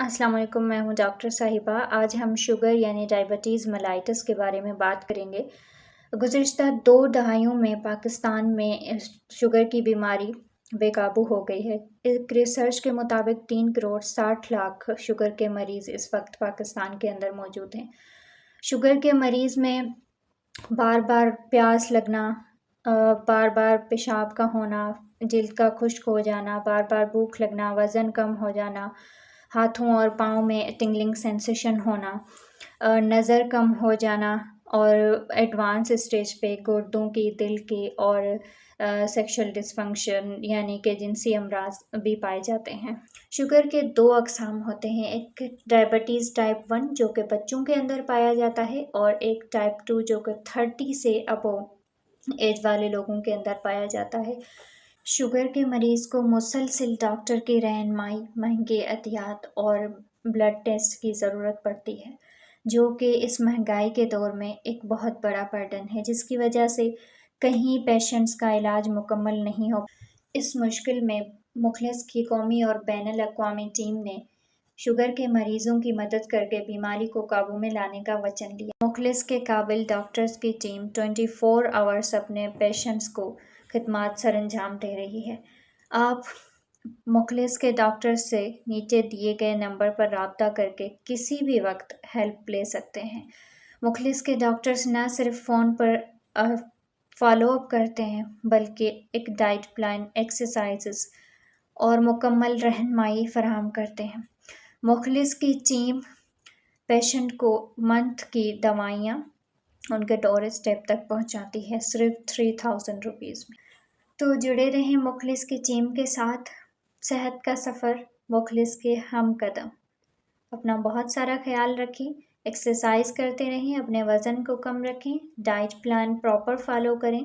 السلام علیکم، میں ہوں ڈاکٹر صاحبہ۔ آج ہم شوگر یعنی ڈائبٹیز ملائٹس کے بارے میں بات کریں گے۔ گزشتہ 2 دہائیوں میں پاکستان میں شوگر کی بیماری بے قابو ہو گئی ہے۔ ایک ریسرچ کے مطابق 3 کروڑ 60 لاکھ شوگر کے مریض اس وقت پاکستان کے اندر موجود ہیں۔ شوگر کے مریض میں بار بار پیاس لگنا، بار بار پیشاب کا ہونا، جلد کا خشک ہو جانا، بار بار بھوک لگنا، وزن کم ہو جانا، ہاتھوں اور پاؤں میں ٹنگلنگ سینسیشن ہونا، نظر کم ہو جانا اور ایڈوانس اسٹیج پہ گردوں کی، دل کی اور سیکشل ڈسفنکشن یعنی کہ جنسی امراض بھی پائے جاتے ہیں۔ شوگر کے 2 اقسام ہوتے ہیں، ایک ڈائبٹیز ٹائپ 1 جو کہ بچوں کے اندر پایا جاتا ہے، اور ایک ٹائپ 2 جو کہ 30 سے ابو ایج والے لوگوں کے اندر پایا جاتا ہے۔ شوگر کے مریض کو مسلسل ڈاکٹر کی رہنمائی، مہنگے عطیات اور بلڈ ٹیسٹ کی ضرورت پڑتی ہے، جو کہ اس مہنگائی کے دور میں ایک بہت بڑا برڈن ہے، جس کی وجہ سے کہیں پیشنٹس کا علاج مکمل نہیں ہو۔ اس مشکل میں مخلص کی قومی اور بین الاقوامی ٹیم نے شوگر کے مریضوں کی مدد کر کے بیماری کو قابو میں لانے کا وچن لیا۔ مخلص کے قابل ڈاکٹرز کی ٹیم 24 آورس اپنے پیشنٹس کو خدمات سر انجام دے رہی ہے۔ آپ مخلص کے ڈاکٹر سے نیچے دیے گئے نمبر پر رابطہ کر کے کسی بھی وقت ہیلپ لے سکتے ہیں۔ مخلص کے ڈاکٹرز نہ صرف فون پر فالو اپ کرتے ہیں بلکہ ایک ڈائٹ پلان، ایکسرسائزز اور مکمل رہنمائی فراہم کرتے ہیں۔ مخلص کی ٹیم پیشنٹ کو منتھ کی دوائیاں ان کے ڈور اسٹیپ تک پہنچاتی ہے، صرف 3000 روپیز میں۔ تو جڑے رہیں مخلص کی ٹیم کے ساتھ۔ صحت کا سفر مخلص کے ہم قدم۔ اپنا بہت سارا خیال رکھیں، ایکسرسائز کرتے رہیں، اپنے وزن کو کم رکھیں، ڈائٹ پلان پراپر فالو کریں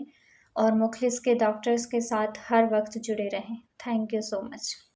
اور مخلص کے ڈاکٹرز کے ساتھ ہر وقت جڑے رہیں۔ Thank you so much.